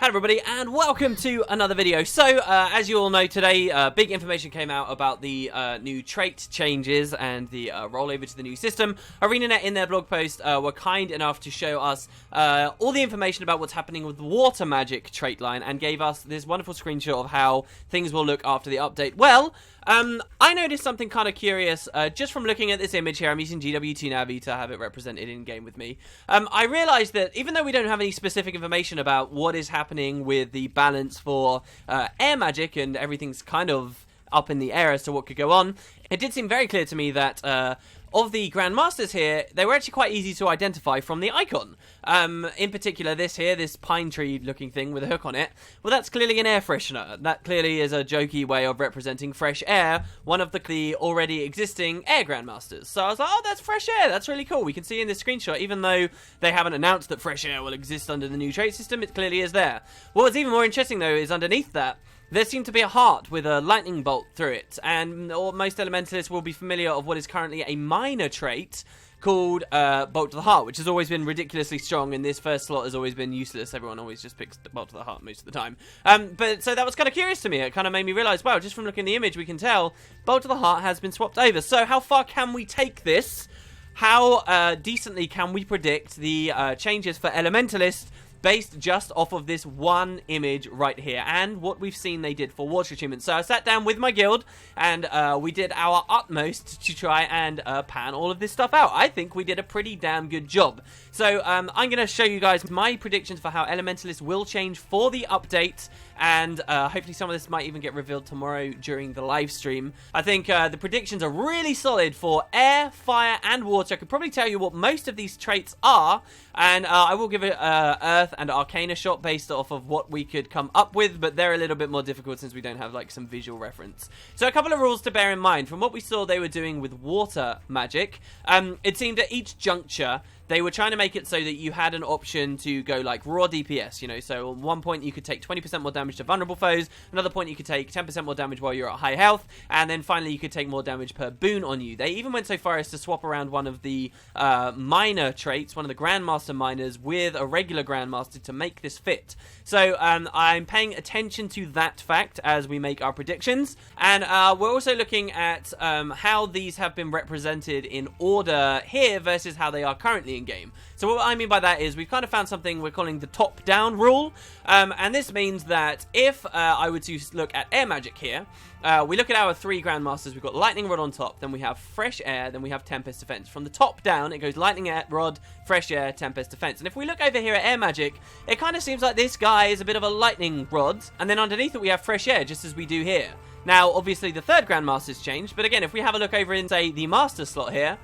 Hello everybody and welcome to another video. So as you all know today, big information came out about the new trait changes and the rollover to the new system. ArenaNet in their blog post were kind enough to show us all the information about what's happening with the water magic trait line and gave us this wonderful screenshot of how things will look after the update. Well, I noticed something kind of curious just from looking at this image here. I'm using GW2 Navi to have it represented in game with me. I realized that even though we don't have any specific information about what is happening with the balance for air magic and everything's kind of up in the air as to what could go on, it did seem very clear to me that of the Grandmasters here, they were actually quite easy to identify from the icon. In particular, this here, this pine tree looking thing with a hook on it, well, that's clearly an air freshener. That clearly is a jokey way of representing fresh air, one of the already existing air Grandmasters. So I was like, oh, that's fresh air, that's really cool. We can see in this screenshot, even though they haven't announced that fresh air will exist under the new trait system, it clearly is there. What's even more interesting, though, is underneath that, there seemed to be a heart with a lightning bolt through it, and most Elementalists will be familiar of what is currently a minor trait called Bolt to the Heart, which has always been ridiculously strong, and this first slot has always been useless. Everyone always just picks Bolt to the Heart most of the time. But so that was kind of curious to me. It kind of made me realize, wow, just from looking at the image, we can tell Bolt to the Heart has been swapped over. So how far can we take this? How decently can we predict the changes for Elementalist based just off of this one image right here and what we've seen they did for water achievements? So I sat down with my guild and we did our utmost to try and pan all of this stuff out. I think we did a pretty damn good job. So I'm going to show you guys my predictions for how Elementalist will change for the update, and hopefully some of this might even get revealed tomorrow during the live stream. I think the predictions are really solid for air, fire, and water. I could probably tell you what most of these traits are, and I will give it Earth and Arcane a shot based off of what we could come up with, but they're a little bit more difficult since we don't have like some visual reference. So a couple of rules to bear in mind. From what we saw they were doing with water magic, it seemed at each juncture they were trying to make it so that you had an option to go like raw DPS, you know, so at one point you could take 20% more damage to vulnerable foes, another point you could take 10% more damage while you're at high health, and then finally you could take more damage per boon on you. They even went so far as to swap around one of the minor traits, one of the Grandmaster minors, with a regular Grandmaster to make this fit. So I'm paying attention to that fact as we make our predictions, and we're also looking at how these have been represented in order here versus how they are currently in game. So what I mean by that is we've kind of found something we're calling the top-down rule, and this means that if I were to look at air magic here, we look at our three Grandmasters. We've got Lightning Rod on top, then we have Fresh Air, then we have Tempest Defense. From the top down, it goes Lightning Rod, Fresh Air, Tempest Defense. And if we look over here at Air Magic, it kind of seems like this guy is a bit of a Lightning Rod, and then underneath it we have Fresh Air, just as we do here. Now, obviously, the third Grandmaster's changed, but again, if we have a look over in, say, the Master slot here,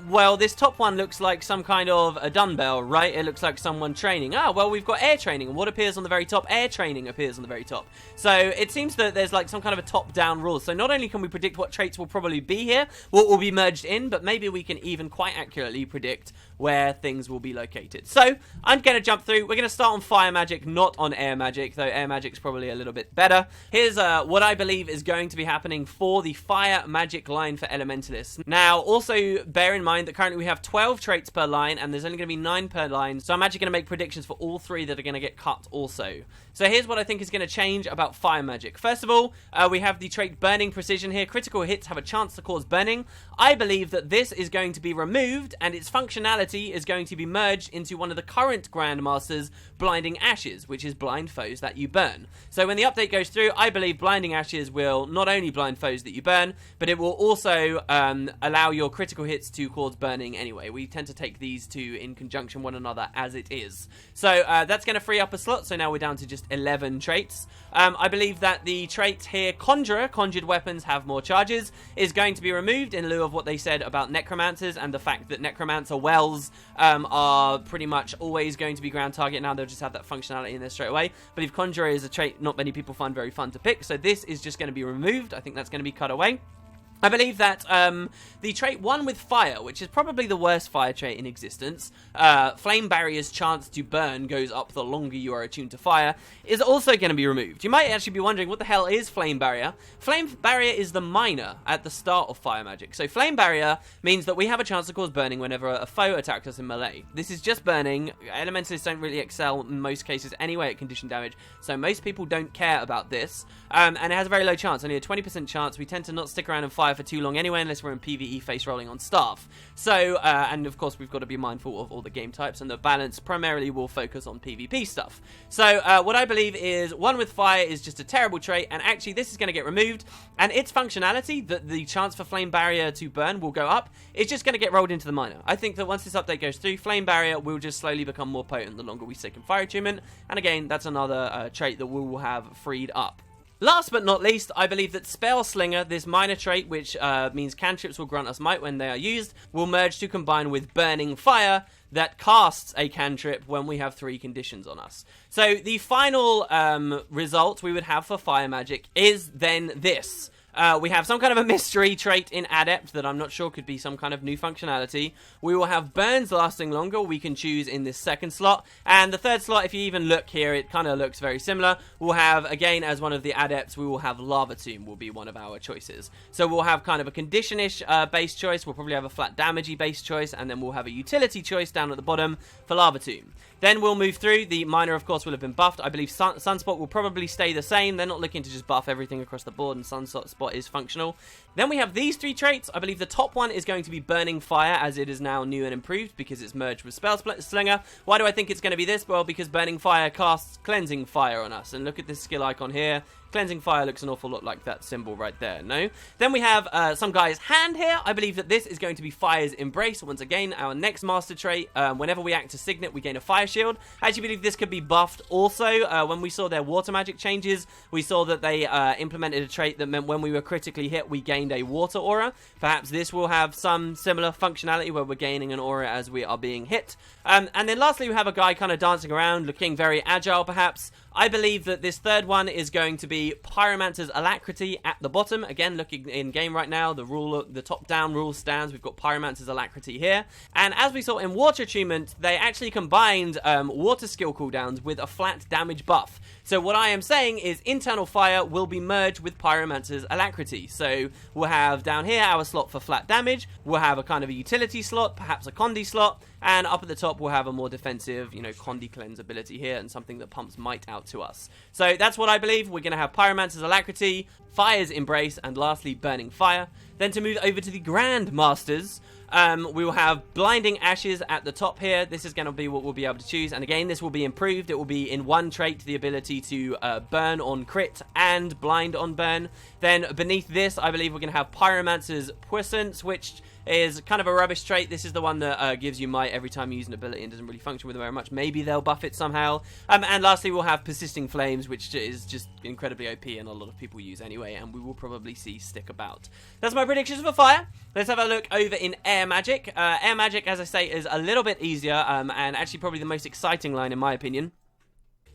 well, this top one looks like some kind of a dumbbell, right? It looks like someone training. Ah, well, we've got air training, and what appears on the very top? Air training appears on the very top. So it seems that there's like some kind of a top-down rule. So not only can we predict what traits will probably be here, what will be merged in, but maybe we can even quite accurately predict where things will be located. So I'm going to jump through. We're going to start on fire magic, not on air magic, though air magic's probably a little bit better. Here's what I believe is going to be happening for the fire magic line for Elementalists. Now, also bear in mind that currently we have 12 traits per line, and there's only going to be 9 per line, so I'm actually going to make predictions for all 3 that are going to get cut also. So here's what I think is going to change about fire magic. First of all, we have the trait Burning Precision here. Critical hits have a chance to cause burning. I believe that this is going to be removed, and its functionality is going to be merged into one of the current Grandmasters' Blinding Ashes, which is blind foes that you burn. So when the update goes through, I believe Blinding Ashes will not only blind foes that you burn, but it will also allow your critical hits to cause burning anyway. We tend to take these two in conjunction one another as it is. So that's going to free up a slot, so now we're down to just 11 traits. I believe that the trait here, Conjurer, conjured weapons have more charges, is going to be removed in lieu of what they said about Necromancers and the fact that Necromancer wells are pretty much always going to be ground target. Now they'll just have that functionality in there straight away. But if Conjurer is a trait not many people find very fun to pick, so this is just going to be removed. I think that's going to be cut away. I believe that the trait 1 with fire, which is probably the worst fire trait in existence, flame barrier's chance to burn goes up the longer you are attuned to fire, is also going to be removed. You might actually be wondering, what the hell is flame barrier? Flame barrier is the minor at the start of fire magic. So flame barrier means that we have a chance to cause burning whenever a foe attacks us in melee. This is just burning. Elementalists don't really excel in most cases anyway at condition damage, so most people don't care about this, and it has a very low chance, only a 20% chance. We tend to not stick around and fire for too long anyway, unless we're in PvE face rolling on staff. So, and of course we've got to be mindful of all the game types, and the balance primarily will focus on PvP stuff. So, what I believe is 1 with fire is just a terrible trait, and actually this is going to get removed, and its functionality, that the chance for flame barrier to burn will go up, it's just going to get rolled into the minor. I think that once this update goes through, flame barrier will just slowly become more potent the longer we stick in fire attunement, and again, that's another trait that we will have freed up. Last but not least, I believe that Spell Slinger, this minor trait, which means cantrips will grant us might when they are used, will merge to combine with Burning Fire, that casts a cantrip when we have 3 conditions on us. So the final result we would have for fire magic is then this. We have some kind of a mystery trait in Adept that I'm not sure could be some kind of new functionality. We will have burns lasting longer, we can choose in this second slot. And the third slot, if you even look here, it kind of looks very similar. We'll have, again, as one of the Adepts, we will have Lava Tomb will be one of our choices. So we'll have kind of a condition-ish base choice, we'll probably have a flat damagey base choice, and then we'll have a utility choice down at the bottom for Lava Tomb. Then we'll move through. The minor, of course, will have been buffed. I believe Sunspot will probably stay the same. They're not looking to just buff everything across the board, and Sunspot is functional. Then we have these 3 traits. I believe the top one is going to be Burning Fire, as it is now new and improved because it's merged with Spell Slinger. Why do I think it's going to be this? Well, because Burning Fire casts Cleansing Fire on us. And look at this skill icon here. Cleansing Fire looks an awful lot like that symbol right there, no? Then we have some guy's hand here. I believe that this is going to be Fire's Embrace. Once again, our next master trait. Whenever we act to Signet, we gain a Fire Shield. I actually believe this could be buffed also. When we saw their water magic changes, we saw that they implemented a trait that meant when we were critically hit, we gained a water aura. Perhaps this will have some similar functionality where we're gaining an aura as we are being hit. And then lastly, we have a guy kind of dancing around, looking very agile perhaps. I believe that this third one is going to be Pyromancer's Alacrity at the bottom. Again, looking in game right now, the top-down rule stands. We've got Pyromancer's Alacrity here. And as we saw in Water Attunement, they actually combined water skill cooldowns with a flat damage buff. So what I am saying is Internal Fire will be merged with Pyromancer's Alacrity. So we'll have down here our slot for flat damage. We'll have a kind of a utility slot, perhaps a Condi slot. And up at the top, we'll have a more defensive, Condi Cleanse ability here and something that pumps might out to us. So that's what I believe. We're going to have Pyromancer's Alacrity, Fire's Embrace, and lastly, Burning Fire. Then to move over to the Grand Masters, we will have Blinding Ashes at the top here. This is going to be what we'll be able to choose. And again, this will be improved. It will be in one trait, the ability to burn on crit and blind on burn. Then beneath this, I believe we're going to have Pyromancer's Puissance, which is kind of a rubbish trait. This is the one that gives you might every time you use an ability and doesn't really function with it very much. Maybe they'll buff it somehow. And lastly, we'll have Persisting Flames, which is just incredibly OP and a lot of people use anyway, and we will probably see stick about. That's my predictions for fire. Let's have a look over in Air Magic. Air Magic, as I say, is a little bit easier and actually probably the most exciting line in my opinion.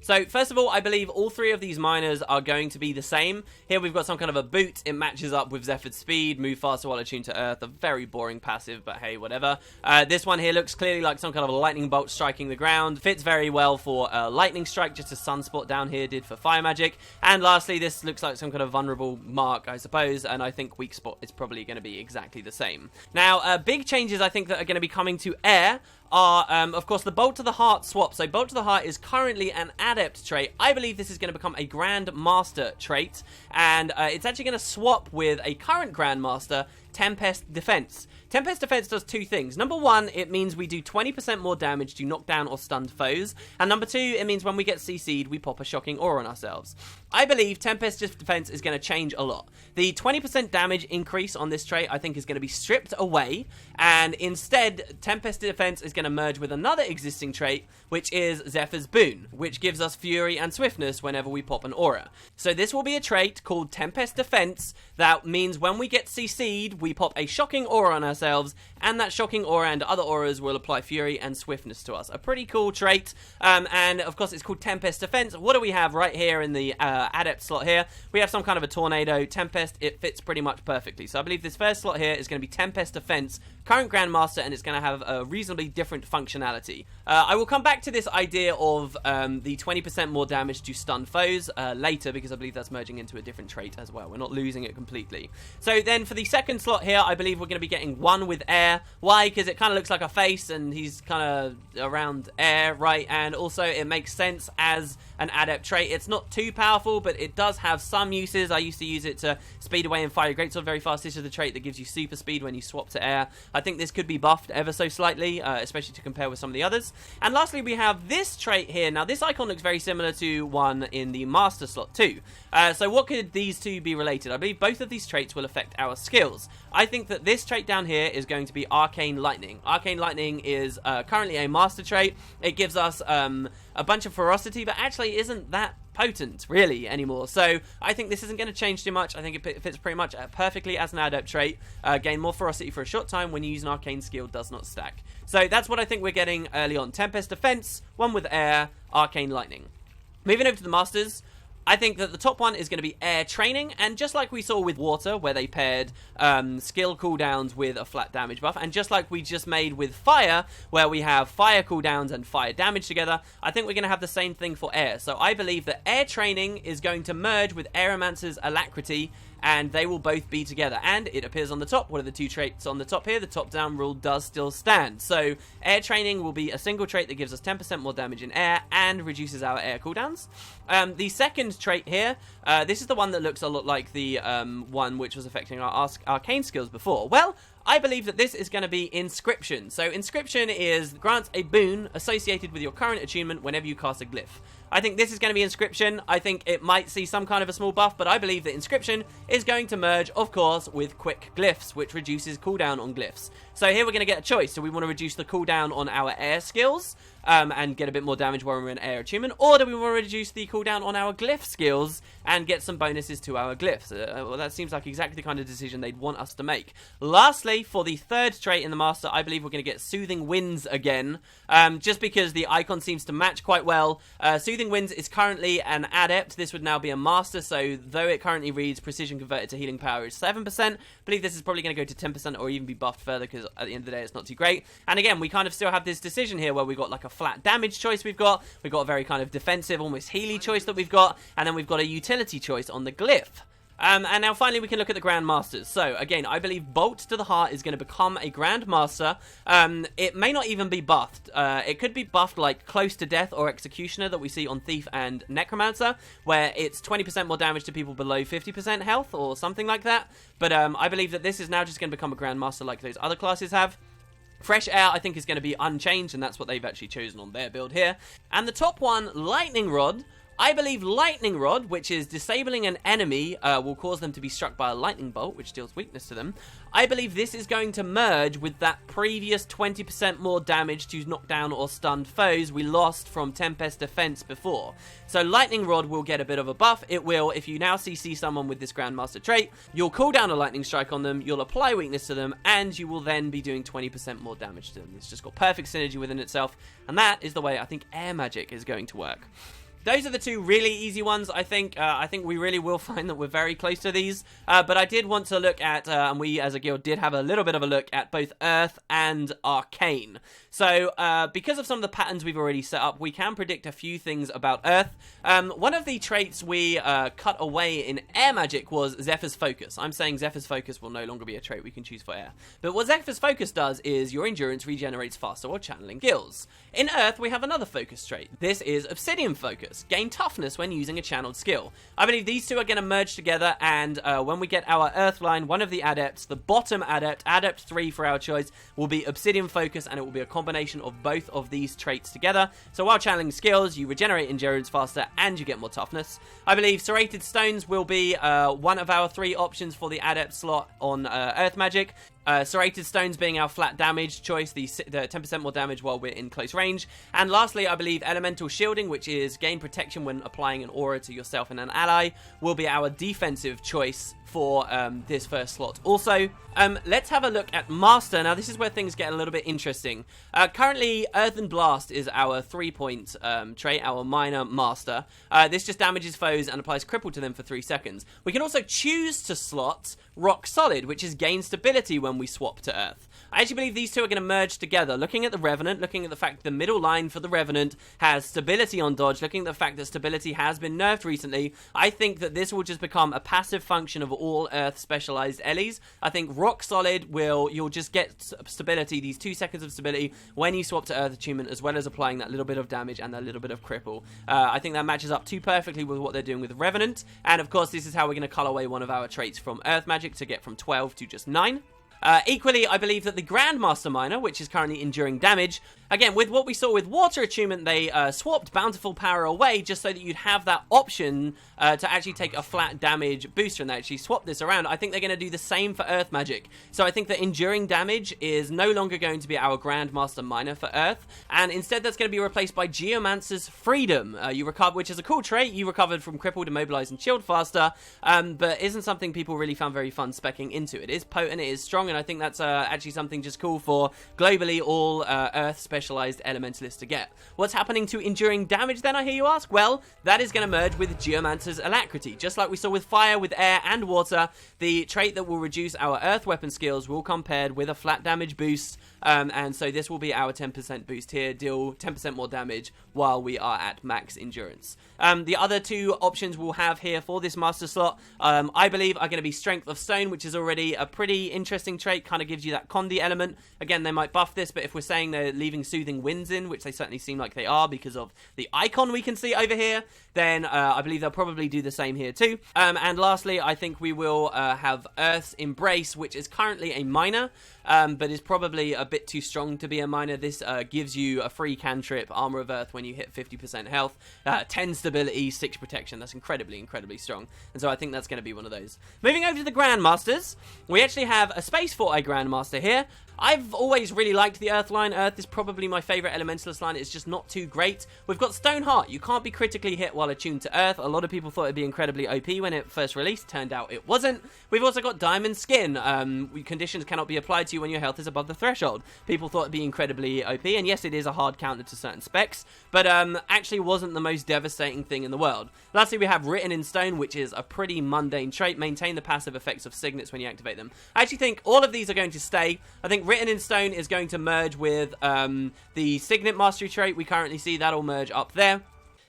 So, first of all, I believe all 3 of these minors are going to be the same. Here we've got some kind of a boot. It matches up with Zephyr's speed, move faster while attuned to Earth. A very boring passive, but hey, whatever. This one here looks clearly like some kind of a lightning bolt striking the ground. Fits very well for lightning strike, just as Sunspot down here did for fire magic. And lastly, this looks like some kind of vulnerable mark, I suppose, and I think weak spot is probably going to be exactly the same. Now, big changes I think that are going to be coming to Air are, of course, the Bolt to the Heart swap. So Bolt to the Heart is currently an Adept trait. I believe this is going to become a Grand Master trait, and it's actually going to swap with a current Grand Master, Tempest Defense. Tempest Defense does 2 things. Number 1, it means we do 20% more damage to knock down or stunned foes. And number 2, it means when we get CC'd, we pop a shocking aura on ourselves. I believe Tempest Defense is going to change a lot. The 20% damage increase on this trait, I think, is going to be stripped away. And instead, Tempest Defense is going to merge with another existing trait, which is Zephyr's Boon, which gives us Fury and Swiftness whenever we pop an aura. So this will be a trait called Tempest Defense that means when we get CC'd, we pop a shocking aura on ourselves, and that shocking aura and other auras will apply fury and swiftness to us. A pretty cool trait, and of course it's called Tempest Defense. What do we have right here in the adept slot here? We have some kind of a tornado. Tempest, it fits pretty much perfectly. So I believe this first slot here is going to be Tempest Defense, current Grandmaster, and it's going to have a reasonably different functionality. I will come back to this idea of the 20% more damage to stun foes later, because I believe that's merging into a different trait as well. We're not losing it completely. So then for the second slot here, I believe we're going to be getting one with air. Why? Because it kind of looks like a face, and he's kind of around air, right? And also it makes sense as an adept trait. It's not too powerful, but it does have some uses. I used to use it to speed away and fire a greatsword very fast. This is the trait that gives you super speed when you swap to air. I think this could be buffed ever so slightly, especially to compare with some of the others. And lastly, we have this trait here. Now, this icon looks very similar to one in the master slot too. So what could these two be related? I believe both of these traits will affect our skills. I think that this trait down here is going to be Arcane Lightning. Arcane Lightning is currently a master trait. It gives us a bunch of ferocity, but actually isn't that potent really anymore. So I think this isn't going to change too much. I think it fits pretty much perfectly as an adept trait. Gain more ferocity for a short time when you use an arcane skill, does not stack. So that's what I think we're getting early on. Tempest Defense, one with air, Arcane Lightning. Moving over to the masters, I think that the top one is going to be Air Training, and just like we saw with Water, where they paired skill cooldowns with a flat damage buff, and just like we just made with Fire, where we have Fire cooldowns and Fire damage together, I think we're going to have the same thing for Air. So I believe that Air Training is going to merge with Aeromancer's Alacrity, and they will both be together. And it appears on the top. What are the two traits on the top here? The top-down rule does still stand. So Air Training will be a single trait that gives us 10% more damage in air and reduces our air cooldowns. The second trait here, this is the one that looks a lot like the one which was affecting our arcane skills before. Well, I believe that this is going to be Inscription. So Inscription grants a boon associated with your current attunement whenever you cast a glyph. I think this is going to be Inscription. I think it might see some kind of a small buff, but I believe that Inscription is going to merge, of course, with Quick Glyphs, which reduces cooldown on glyphs. So here we're going to get a choice. Do we want to reduce the cooldown on our air skills and get a bit more damage when we're in air attunement, or do we want to reduce the cooldown on our glyph skills and get some bonuses to our glyphs? Well, that seems like exactly the kind of decision they'd want us to make. Lastly, for the third trait in the master, I believe we're going to get Soothing Winds again, just because the icon seems to match quite well. Soothing Winds is currently an adept. This would now be a master, so though it currently reads precision converted to healing power is 7%, I believe this is probably going to go to 10% or even be buffed further, because at the end of the day it's not too great. And again, we kind of still have this decision here where we've got like a flat damage choice we've got a very kind of defensive, almost healy choice that we've got, and then we've got a utility choice on the glyph. And now finally we can look at the Grandmasters. So again, I believe Bolt to the Heart is going to become a Grandmaster. It may not even be buffed. It could be buffed like Close to Death or Executioner that we see on Thief and Necromancer, where it's 20% more damage to people below 50% health or something like that. But I believe that this is now just going to become a Grandmaster like those other classes have. Fresh Air, I think, is going to be unchanged, and that's what they've actually chosen on their build here. And the top one, Lightning Rod, I believe Lightning Rod, which is disabling an enemy, will cause them to be struck by a lightning bolt, which deals weakness to them. I believe this is going to merge with that previous 20% more damage to knock down or stunned foes we lost from Tempest Defense before. So Lightning Rod will get a bit of a buff. It will, if you now CC someone with this Grandmaster trait, you'll cool down a lightning strike on them, you'll apply weakness to them, and you will then be doing 20% more damage to them. It's just got perfect synergy within itself, and that is the way I think air magic is going to work. Those are the two really easy ones, I think. I think we really will find that we're very close to these. But I did want to look at, and we as a guild did have a little bit of a look at both Earth and Arcane. So, because of some of the patterns we've already set up, we can predict a few things about Earth. One of the traits we cut away in Air Magic was Zephyr's Focus. I'm saying Zephyr's Focus will no longer be a trait we can choose for Air. But what Zephyr's Focus does is your endurance regenerates faster while channeling gills. In Earth, we have another focus trait. This is Obsidian Focus. Gain toughness when using a channeled skill. I believe these two are going to merge together, and when we get our Earth line, one of the adepts, the bottom adept, adept 3 for our choice, will be Obsidian Focus, and it will be a combination of both of these traits together. So while channeling skills, you regenerate endurance faster and you get more toughness. I believe Serrated Stones will be one of our 3 options for the adept slot on Earth Magic. Serrated Stones being our flat damage choice, the 10% more damage while we're in close range. And lastly, I believe Elemental Shielding, which is gain protection when applying an aura to yourself and an ally, will be our defensive choice for this first slot. Also, let's have a look at Master. Now, this is where things get a little bit interesting. Currently, Earth and Blast is our 3-point trait, our minor Master. This just damages foes and applies cripple to them for 3 seconds. We can also choose to slot Rock Solid, which is gain stability when we swap to Earth. I actually believe these two are going to merge together. Looking at the Revenant, looking at the fact the middle line for the Revenant has stability on dodge, looking at the fact that stability has been nerfed recently, I think that this will just become a passive function of all Earth specialized Ellies. I think Rock Solid you'll just get stability, these 2 seconds of stability, when you swap to Earth Attunement, as well as applying that little bit of damage and that little bit of cripple. I think that matches up too perfectly with what they're doing with Revenant, and of course this is how we're going to color away one of our traits from Earth Magic to get from 12 to just 9. Equally, I believe that the Grandmaster Minor, which is currently enduring damage, again, with what we saw with Water Attunement, they swapped Bountiful Power away just so that you'd have that option to actually take a flat damage booster, and they actually swapped this around. I think they're going to do the same for Earth Magic. So I think that enduring damage is no longer going to be our Grandmaster Minor for Earth, and instead that's going to be replaced by Geomancer's Freedom. You recover, which is a cool trait. You recovered from Crippled, Immobilized, and Chilled faster, but isn't something people really found very fun speccing into. It is potent, it is strong, and I think that's actually something just cool for globally all Earth specialized elementalists to get. What's happening to enduring damage then, I hear you ask? Well, that is going to merge with Geomancer's Alacrity. Just like we saw with fire, with air, and water, the trait that will reduce our Earth weapon skills will come paired with a flat damage boost, and so this will be our 10% boost here, deal 10% more damage while we are at max endurance. The other two options we'll have here for this master slot, I believe, are going to be Strength of Stone, which is already a pretty interesting trait, kind of gives you that Condi element. Again, they might buff this, but if we're saying they're leaving Soothing Winds in, which they certainly seem like they are because of the icon we can see over here, then I believe they'll probably do the same here too. And lastly, I think we will have Earth's Embrace, which is currently a minor, but is probably a bit too strong to be a minor. This gives you a free cantrip, Armor of Earth, when you hit 50% health, 10 stability, 6 protection. That's incredibly, incredibly strong. And so I think that's going to be one of those. Moving over to the Grandmasters, we actually have a Space Forte Grandmaster here. I've always really liked the Earth line. Earth is probably my favourite Elementalist line. It's just not too great. We've got Stoneheart. You can't be critically hit while attuned to Earth. A lot of people thought it'd be incredibly OP when it first released. Turned out it wasn't. We've also got Diamond Skin. Conditions cannot be applied to you when your health is above the threshold. People thought it'd be incredibly OP, and yes, it is a hard counter to certain specs, but actually wasn't the most devastating thing in the world. Lastly, we have Written in Stone, which is a pretty mundane trait. Maintain the passive effects of signets when you activate them. I actually think all of these are going to stay. I think Written in Stone is going to merge with the Signet Mastery trait we currently see. That'll merge up there.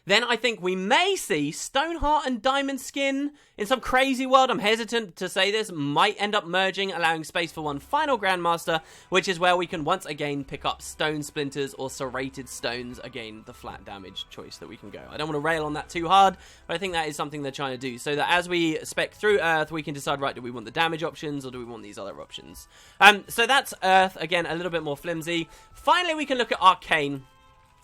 Then I think we may see Stoneheart and Diamond Skin in some crazy world. I'm hesitant to say this. Might end up merging, allowing space for one final Grandmaster, which is where we can once again pick up Stone Splinters or Serrated Stones. Again, the flat damage choice that we can go. I don't want to rail on that too hard, but I think that is something they're trying to do. So that as we spec through Earth, we can decide, right, do we want the damage options or do we want these other options? So that's Earth. Again, a little bit more flimsy. Finally, we can look at Arcane.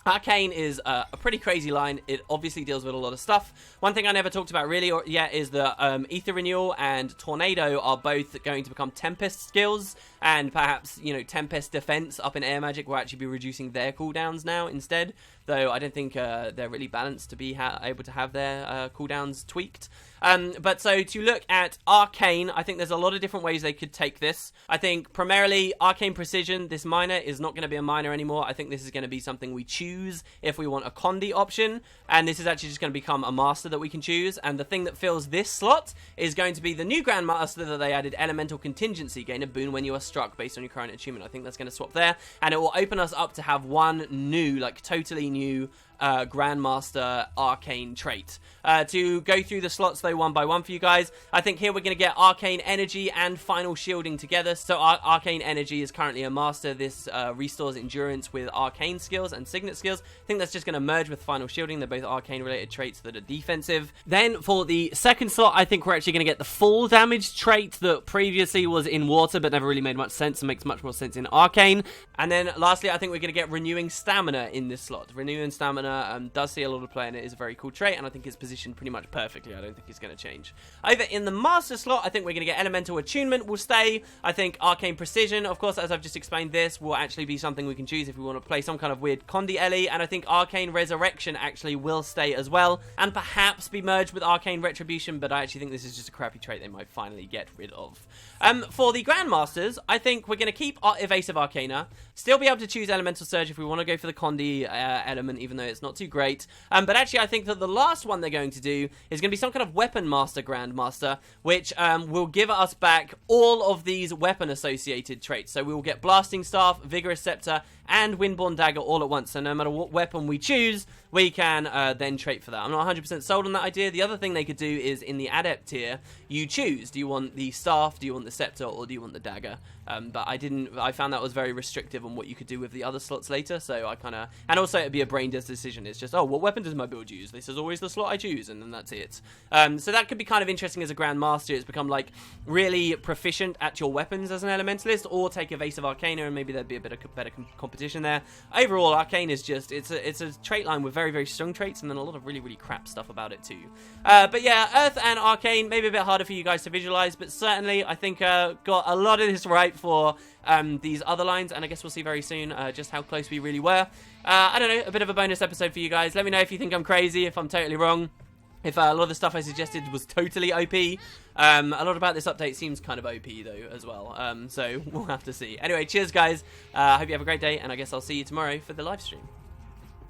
Arcane is a pretty crazy line. It obviously deals with a lot of stuff. One thing I never talked about really yet is that Ether Renewal and Tornado are both going to become Tempest skills, and perhaps, you know, Tempest Defense up in Air Magic will actually be reducing their cooldowns now instead, though I don't think they're really balanced to be able to have their cooldowns tweaked. But so to look at Arcane, I think there's a lot of different ways they could take this. I think primarily Arcane Precision, this minor, is not going to be a minor anymore. I think this is going to be something we choose if we want a Condi option, and this is actually just going to become a master that we can choose. And the thing that fills this slot is going to be the new Grandmaster that they added, Elemental Contingency. Gain a boon when you are struck based on your current attunement. I think that's going to swap there, and it will open us up to have one new, like totally new Grandmaster Arcane trait. To go through the slots though one by one for you guys, I think here we're going to get Arcane Energy and Final Shielding together. So Arcane Energy is currently a master. This restores endurance with arcane skills and signet skills. I think that's just going to merge with Final Shielding. They're both arcane related traits that are defensive. Then for the second slot, I think we're actually going to get the full damage trait that previously was in water but never really made much sense and makes much more sense in Arcane. And then lastly, I think we're going to get Renewing Stamina in this slot. Renewing Stamina Arcana does see a lot of play, and it is a very cool trait, and I think it's positioned pretty much perfectly. I don't think it's going to change. Over in the Master slot, I think we're going to get Elemental Attunement will stay. I think Arcane Precision, of course, as I've just explained, this will actually be something we can choose if we want to play some kind of weird Condi Ellie, and I think Arcane Resurrection actually will stay as well, and perhaps be merged with Arcane Retribution, but I actually think this is just a crappy trait they might finally get rid of. For the Grandmasters, I think we're going to keep Evasive Arcana, still be able to choose Elemental Surge if we want to go for the Condi element, even though it's not too great. But actually, I think that the last one they're going to do is going to be some kind of Weapon Master Grandmaster, which will give us back all of these weapon-associated traits. So we will get Blasting Staff, Vigorous Scepter, and Windborne Dagger all at once. So no matter what weapon we choose, we can then trait for that. I'm not 100% sold on that idea. The other thing they could do is in the Adept tier, you choose. Do you want the Staff, do you want the Scepter, or do you want the Dagger? But I found that was very restrictive on what you could do with the other slots later, so I kind of, and also it'd be a brain dead decision. It's just, oh, what weapon does my build use? This is always the slot I choose, and then that's it. So that could be kind of interesting as a Grandmaster. It's become like really proficient at your weapons as an Elementalist, or take Evasive Arcana, and maybe there'd be a bit of better competition there. Overall, Arcane is just, it's a trait line with very, very strong traits, and then a lot of really, really crap stuff about it too. But yeah, Earth and Arcane, maybe a bit harder for you guys to visualize, but certainly I think got a lot of this right for these other lines, and I guess we'll see very soon just how close we really were. I don't know, a bit of a bonus episode for you guys. Let me know if you think I'm crazy, if I'm totally wrong, if a lot of the stuff I suggested was totally OP. A lot about this update seems kind of OP though as well, so we'll have to see. Anyway, cheers guys, hope you have a great day, and I guess I'll see you tomorrow for the live stream.